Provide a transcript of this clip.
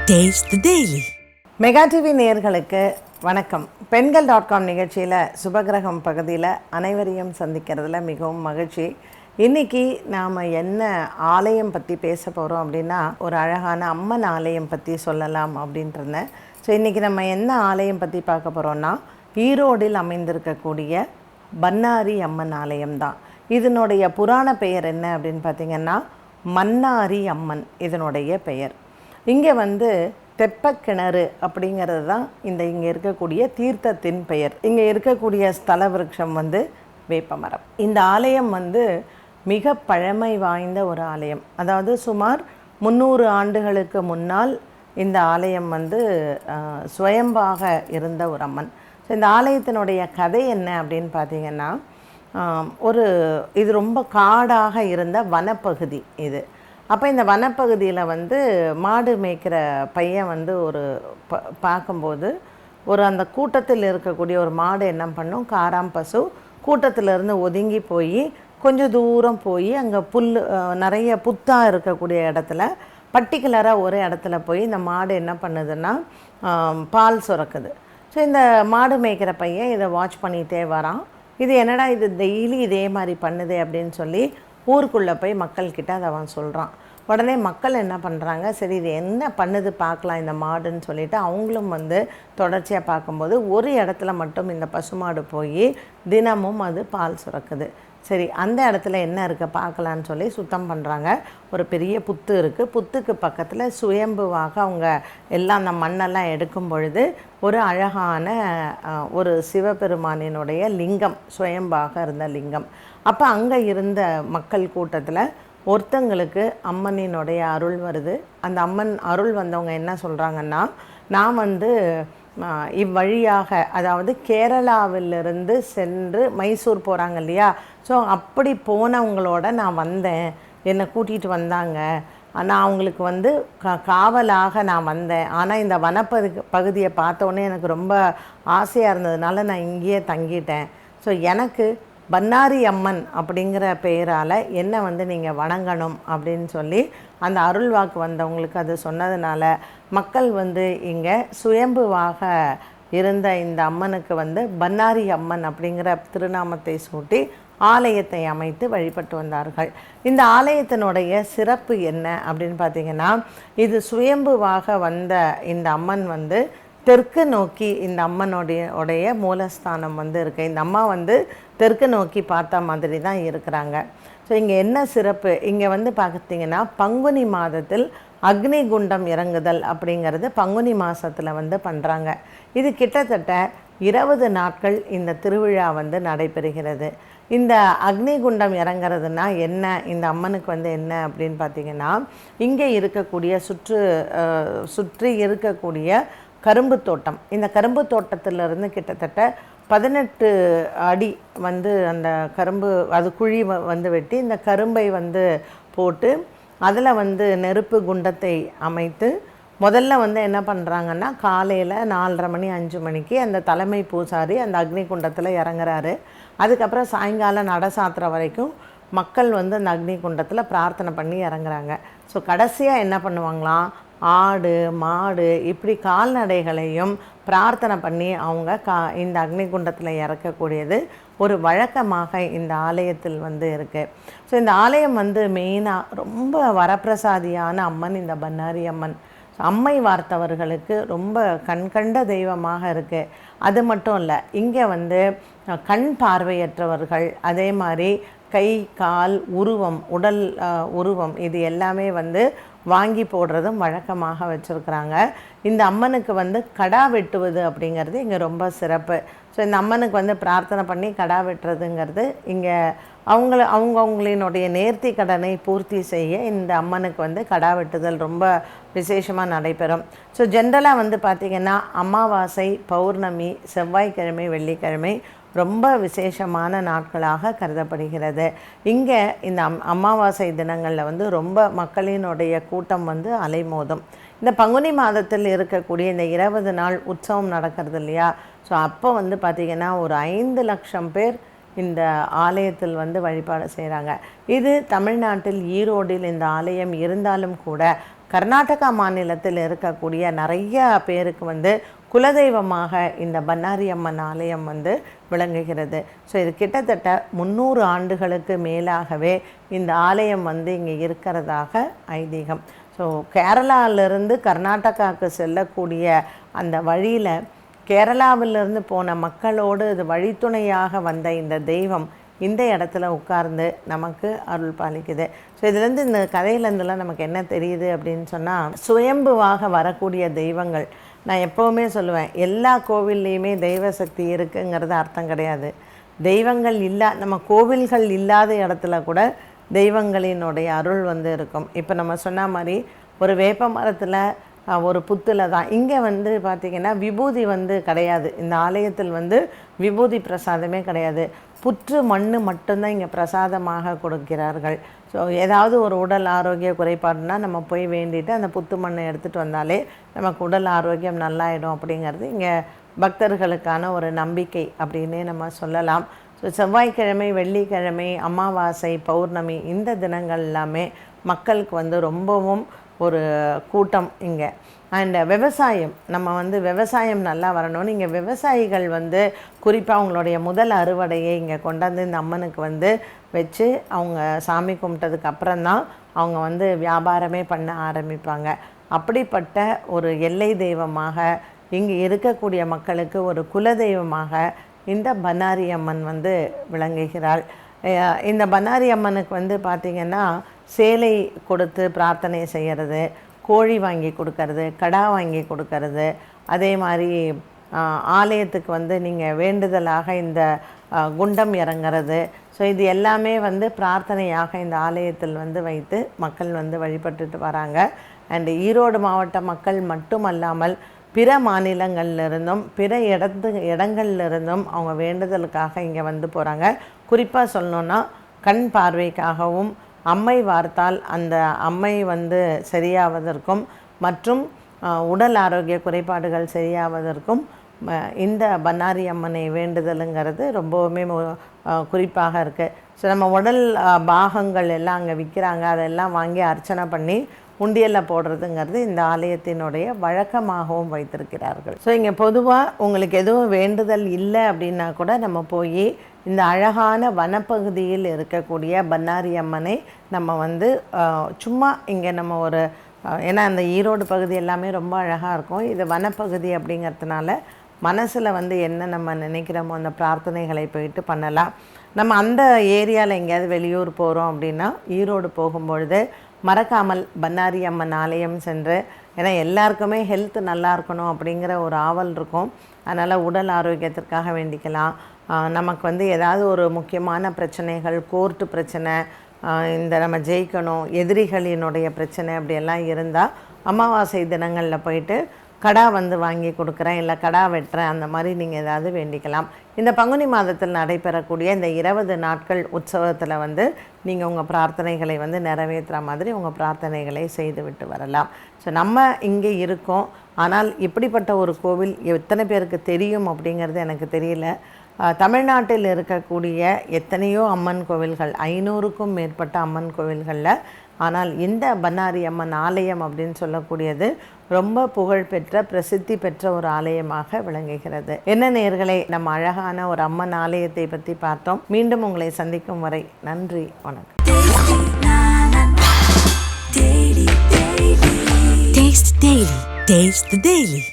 Taste the Daily. Mega TV நேயர்களுக்கு வணக்கம். பெண்கள்.com நிகழ்ச்சியில் சுபகிரகம் பகுதியில் அனைவரையும் சந்திக்கிறதுல மிகவும் மகிழ்ச்சி. இன்றைக்கி நாம் என்ன ஆலயம் பற்றி பேச போகிறோம் அப்படின்னா, ஒரு அழகான அம்மன் ஆலயம் பற்றி சொல்லலாம் அப்படின்ட்டு இருந்தேன். ஸோ இன்றைக்கி நம்ம என்ன ஆலயம் பற்றி பார்க்க போகிறோன்னா, ஈரோடில் அமைந்திருக்கக்கூடிய பன்னாரி அம்மன் ஆலயம்தான். இதனுடைய புராண பெயர் என்ன அப்படின்னு பார்த்திங்கன்னா, மன்னாரி அம்மன் இதனுடைய பெயர். இங்கே தெப்பக்கிணறு அப்படிங்கிறது தான் இங்கே இருக்கக்கூடிய தீர்த்தத்தின் பெயர். இங்கே இருக்கக்கூடிய ஸ்தல விருட்சம் வேப்பமரம். இந்த ஆலயம் மிக பழமை வாய்ந்த ஒரு ஆலயம். அதாவது சுமார் 300 ஆண்டுகளுக்கு முன்னால் இந்த ஆலயம் சுயம்பாக இருந்த ஒரு அம்மன். ஸோ இந்த ஆலயத்தினுடைய கதை என்ன அப்படின்னு பார்த்திங்கன்னா, இது ரொம்ப காடாக இருந்த வனப்பகுதி இது. அப்போ இந்த வனப்பகுதியில் மாடு மேய்க்கிற பையன் ஒரு பார்க்கும்போது அந்த கூட்டத்தில் இருக்கக்கூடிய ஒரு மாடு என்ன பண்ணும், காராம் பசு கூட்டத்திலேருந்து ஒதுங்கி போய் கொஞ்சம் தூரம் போய் அங்கே நிறைய புத்தாக இருக்கக்கூடிய இடத்துல பர்டிகுலராக ஒரு இடத்துல போய் இந்த மாடு என்ன பண்ணுதுன்னா பால் சுரக்குது. ஸோ இந்த மாடு மேய்க்கிற பையன் இதை வாட்ச் பண்ணிகிட்டே வரான். இது என்னடா இது டெய்லி இதே மாதிரி பண்ணுது அப்படின்னு சொல்லி ஊருக்குள்ளே போய் மக்கள்கிட்ட அதை அவன் சொல்கிறான். உடனே மக்கள் என்ன பண்ணுறாங்க, சரி இது என்ன பண்ணுது பார்க்கலாம் இந்த மாடுன்னு சொல்லிவிட்டு அவங்களும் தொடர்ச்சியாக பார்க்கும்போது ஒரு இடத்துல மட்டும் இந்த பசுமாடு போய் தினமும் அது பால் சுரக்குது. சரி அந்த இடத்துல என்ன இருக்குது பார்க்கலான்னு சொல்லி சுத்தம் பண்ணுறாங்க. ஒரு பெரிய புத்து இருக்குது. புத்துக்கு பக்கத்தில் சுயம்புவாக அவங்க எல்லாம் அந்த மண்ணெல்லாம் எடுக்கும் பொழுது ஒரு அழகான ஒரு சிவபெருமானினுடைய லிங்கம், சுயம்பாக இருந்த லிங்கம். அப்போ அங்கே இருந்த மக்கள் கூட்டத்தில் ஒருத்தங்களுக்கு அம்மனினுடைய அருள் வருது. அந்த அம்மன் அருள் வந்தவங்க என்ன சொல்கிறாங்கன்னா, நான் இவ்வழியாக, அதாவது கேரளாவிலிருந்து சென்று மைசூர் போகிறாங்க இல்லையா, ஸோ அப்படி போனவங்களோட நான் வந்தேன், என்னை கூட்டிகிட்டு வந்தாங்க, நான் அவங்களுக்கு காவலாக நான் வந்தேன். ஆனால் இந்த பகுதியை பார்த்தோன்னே எனக்கு ரொம்ப ஆசையாக இருந்ததுனால நான் இங்கேயே தங்கிட்டேன். ஸோ எனக்கு பன்னாரி அம்மன் அப்படிங்கிற பெயரால் என்ன நீங்கள் வணங்கணும் அப்படின்னு சொல்லி அந்த அருள் வாக்கு வந்தவங்களுக்கு அது சொன்னதுனால மக்கள் இங்கே சுயம்புவாக இருந்த இந்த அம்மனுக்கு பன்னாரி அம்மன் அப்படிங்கிற திருநாமத்தை சூட்டி ஆலயத்தை அமைத்து வழிபட்டு வந்தார்கள். இந்த ஆலயத்தினுடைய சிறப்பு என்ன அப்படின்னு பார்த்திங்கன்னா, இது சுயம்புவாக வந்த இந்த அம்மன் தெற்கு நோக்கி இந்த அம்மனுடைய மூலஸ்தானம் இருக்குது. இந்த அம்மா தெற்கு நோக்கி பார்த்த மாதிரி தான் இருக்கிறாங்க. ஸோ இங்கே என்ன சிறப்பு, இங்கே பார்த்திங்கன்னா பங்குனி மாதத்தில் அக்னி குண்டம் இறங்குதல் அப்படிங்கிறது பங்குனி மாதத்தில் பண்ணுறாங்க. இது கிட்டத்தட்ட 20 நாட்கள் இந்த திருவிழா நடைபெறுகிறது. இந்த அக்னி குண்டம் இறங்குறதுனா என்ன, இந்த அம்மனுக்கு என்ன அப்படின்னு பார்த்திங்கன்னா, இங்கே இருக்கக்கூடிய சுற்றி இருக்கக்கூடிய கரும்பு தோட்டம், இந்த கரும்பு தோட்டத்திலிருந்து கிட்டத்தட்ட 18 அடி அந்த கரும்பு அது குழி வெட்டி இந்த கரும்பை போட்டு அதில் நெருப்பு குண்டத்தை அமைத்து முதல்ல என்ன பண்ணுறாங்கன்னா, காலையில் 4:30 மணி 5 மணிக்கு அந்த தலைமை பூசாரி அந்த அக்னி குண்டத்தில் இறங்குறாரு. அதுக்கப்புறம் சாயங்காலம் நட சாத்துற வரைக்கும் மக்கள் அந்த அக்னி குண்டத்தில் பிரார்த்தனை பண்ணி இறங்குறாங்க. ஸோ கடைசியாக என்ன பண்ணுவாங்களாம், ஆடு மாடு இப்படி கால்நடைகளையும் பிரார்த்தனை பண்ணி அவங்க இந்த அக்னி குண்டத்தில் இறக்கக்கூடியது ஒரு வழக்கமாக இந்த ஆலயத்தில் இருக்குது. ஸோ இந்த ஆலயம் மெயினாக ரொம்ப வரப்பிரசாதியான அம்மன் இந்த பன்னாரி அம்மன். அம்மை வார்த்தவர்களுக்கு ரொம்ப கண்கண்ட தெய்வமாக இருக்குது. அது மட்டும் இல்லை, இங்கே கண் பார்வையற்றவர்கள், அதே மாதிரி கை கால் உருவம், உடல் உருவம், இது எல்லாமே வாங்கி போடுறதும் வழக்கமாக வச்சுருக்குறாங்க. இந்த அம்மனுக்கு கடா வெட்டுவது அப்படிங்கிறது இங்கே ரொம்ப சிறப்பு. ஸோ இந்த அம்மனுக்கு பிரார்த்தனை பண்ணி கடா வெட்டுறதுங்கிறது இங்கே அவங்கவுங்களினுடைய நேர்த்தி கடனை பூர்த்தி செய்ய இந்த அம்மனுக்கு கடா வெட்டுதல் ரொம்ப விசேஷமாக நடைபெறும். ஸோ ஜென்ரலாக பார்த்திங்கன்னா அமாவாசை, பௌர்ணமி, செவ்வாய்க்கிழமை, வெள்ளிக்கிழமை ரொம்ப விசேஷமான நாட்களாக கருதப்படுகிறது. இங்கே இந்த அமாவாசை தினங்களில் ரொம்ப மக்களினுடைய கூட்டம் அலைமோதும். இந்த பங்குனி மாதத்தில் இருக்கக்கூடிய இந்த 20 நாள் உற்சவம் நடக்கிறது இல்லையா, ஸோ அப்போ பார்த்திங்கன்னா ஒரு 5 லட்சம் பேர் இந்த ஆலயத்தில் வழிபாடு செய்கிறாங்க. இது தமிழ்நாட்டில் ஈரோடில் இந்த ஆலயம் இருந்தாலும் கூட கர்நாடகா மாநிலத்தில் இருக்கக்கூடிய நிறைய பேருக்கு வந்து குலதெய்வமாக இந்த பண்ணாரி அம்மன் ஆலயம் வந்து விளங்குகிறது. ஸோ இது கிட்டத்தட்ட 300 ஆண்டுகளுக்கு மேலாகவே இந்த ஆலயம் வந்து இங்கே இருக்கிறதாக ஐதீகம். ஸோ கேரளாவிலிருந்து கர்நாடகாவுக்கு செல்லக்கூடிய அந்த வழியில் கேரளாவிலிருந்து போன மக்களோடு இது வழித்துணையாக வந்த இந்த தெய்வம் இந்த இடத்துல உட்கார்ந்து நமக்கு அருள் பாலிக்குது. ஸோ இதுலேருந்து இந்த கதையிலேருந்துலாம் நமக்கு என்ன தெரியுது அப்படின்னு சொன்னால், சுயம்புவாக வரக்கூடிய தெய்வங்கள், நான் எப்போவுமே சொல்லுவேன், எல்லா கோவில்லையுமே தெய்வ சக்தி இருக்குங்கிறது அர்த்தம் கிடையாது. தெய்வங்கள் நம்ம கோவில்கள் இல்லாத இடத்துல கூட தெய்வங்களினுடைய அருள் வந்து இருக்கும். இப்போ நம்ம சொன்ன மாதிரி ஒரு வேப்ப மரத்தில் ஒரு புத்தில் தான் இங்கே வந்து பார்த்திங்கன்னா விபூதி வந்து கிடையாது. இந்த ஆலயத்தில் வந்து விபூதி பிரசாதமே கிடையாது. புற்று மண் மட்டும்தான் இங்கே பிரசாதமாக கொடுக்கிறார்கள். ஸோ ஏதாவது ஒரு உடல் ஆரோக்கிய குறைபாடுனா நம்ம போய் வேண்டிட்டு அந்த புத்து மண்ணை எடுத்துகிட்டு வந்தாலே நமக்கு உடல் ஆரோக்கியம் நல்லாயிடும் அப்படிங்கிறது இங்கே பக்தர்களுக்கான ஒரு நம்பிக்கை அப்படின்னே நம்ம சொல்லலாம். ஸோ செவ்வாய்க்கிழமை, வெள்ளிக்கிழமை, அமாவாசை, பௌர்ணமி இந்த தினங்கள் எல்லாமே மக்களுக்கு வந்து ரொம்பவும் ஒரு கூட்டம் இங்கே. அண்ட் விவசாயம், நம்ம வந்து விவசாயம் நல்லா வரணும்னு இங்கே விவசாயிகள் வந்து குறிப்பாக அவங்களுடைய முதல் அறுவடையை இங்கே கொண்டாந்து இந்த அம்மனுக்கு வந்து வச்சு அவங்க சாமி கும்பிட்டதுக்கு அப்புறம்தான் அவங்க வந்து வியாபாரமே பண்ண ஆரம்பிப்பாங்க. அப்படிப்பட்ட ஒரு எல்லை தெய்வமாக இங்கே இருக்கக்கூடிய மக்களுக்கு ஒரு குலதெய்வமாக இந்த பண்ணாரி அம்மன் வந்து விளங்குகிறாள். இந்த பண்ணாரி அம்மனுக்கு வந்து பார்த்திங்கன்னா சேலை கொடுத்து பிரார்த்தனை செய்கிறது, கோழி வாங்கி கொடுக்கறது, கடா வாங்கி கொடுக்கறது, அதே மாதிரி ஆலயத்துக்கு வந்து நீங்கள் வேண்டுதலாக இந்த குண்டம் இறங்கிறது. ஸோ இது எல்லாமே வந்து பிரார்த்தனையாக இந்த ஆலயத்தில் வந்து வைத்து மக்கள் வந்து வழிபட்டுட்டு வராங்க. அண்டு ஈரோடு மாவட்ட மக்கள் மட்டுமல்லாமல் பிற மாநிலங்கள்லேருந்தும் பிற இடங்கள்லேருந்தும் அவங்க வேண்டுதலுக்காக இங்கே வந்து போகிறாங்க. குறிப்பாக சொல்லணுன்னா கண் பார்வைக்காகவும், அம்மை வார்த்தால் அந்த அம்மை வந்து சரியாவதற்கும் மற்றும் உடல் ஆரோக்கிய குறைபாடுகள் சரியாவதற்கும் இந்த பண்ணாரி அம்மனை வேண்டுதலுங்கிறது ரொம்பவுமே குறிப்பாக இருக்குது. ஸோ நம்ம உடல் பாகங்கள் எல்லாம் அங்கே விற்கிறாங்க, அதெல்லாம் வாங்கி அர்ச்சனை பண்ணி உண்டியலில் போடுறதுங்கிறது இந்த ஆலயத்தினுடைய வழக்கமாகவும் வைத்திருக்கிறார்கள். ஸோ இங்கே பொதுவாக உங்களுக்கு எதுவும் வேண்டுதல் இல்லை அப்படின்னா கூட நம்ம போய் இந்த அழகான வனப்பகுதியில் இருக்கக்கூடிய பண்ணாரி அம்மனை நம்ம வந்து சும்மா இங்கே நம்ம ஒரு ஏன்னா அந்த ஈரோடு பகுதி எல்லாமே ரொம்ப அழகாக இருக்கும். இது வனப்பகுதி அப்படிங்கிறதுனால மனசில் வந்து என்ன நம்ம நினைக்கிறோமோ அந்த பிரார்த்தனைகளை போயிட்டு பண்ணலாம். நம்ம அந்த ஏரியாவில் எங்கேயாவது வெளியூர் போகிறோம் அப்படின்னா ஈரோடு போகும்பொழுது மறக்காமல் பண்ணாரி அம்மன் ஆலயம் சென்று, ஏன்னா எல்லாருக்குமே ஹெல்த் நல்லா இருக்கணும் அப்படிங்கிற ஒரு ஆவல் இருக்கும். அதனால் உடல் ஆரோக்கியத்திற்காக வேண்டிக்கலாம். நமக்கு வந்து ஏதாவது ஒரு முக்கியமான பிரச்சனைகள், கோர்ட்டு பிரச்சனை, இந்த நம்ம ஜெயிக்கணும், எதிரிகளினுடைய பிரச்சனை அப்படியெல்லாம் இருந்தால் அமாவாசை தினங்களில் போயிட்டு கடா வந்து வாங்கி கொடுக்குறேன், இல்லை கடா வெட்டுறேன், அந்த மாதிரி நீங்கள் ஏதாவது வேண்டிக்கலாம். இந்த பங்குனி மாதத்தில் நடைபெறக்கூடிய இந்த 20 நாட்கள் உற்சவத்தில் வந்து நீங்கள் உங்கள் பிரார்த்தனைகளை வந்து நிறைவேற்றுற மாதிரி உங்கள் பிரார்த்தனைகளை செய்து விட்டு வரலாம். ஸோ நம்ம இங்கே இருக்கோம், ஆனால் இப்படிப்பட்ட ஒரு கோவில் எத்தனை பேருக்கு தெரியும் அப்படிங்கிறது எனக்கு தெரியல. தமிழ்நாட்டில் இருக்கக்கூடிய எத்தனையோ அம்மன் கோவில்கள், 500க்கும் மேற்பட்ட அம்மன் கோவில்களில், ஆனால் இந்த பண்ணாரி அம்மன் ஆலயம் அப்படின்னு சொல்லக்கூடியது ரொம்ப புகழ்பெற்ற பிரசித்தி பெற்ற ஒரு ஆலயமாக விளங்குகிறது. என்ன நேயர்களே, நம்ம அழகான ஒரு அம்மன் ஆலயத்தை பற்றி பார்த்தோம். மீண்டும் உங்களை சந்திக்கும் வரை நன்றி, வணக்கம். Taste the Daily.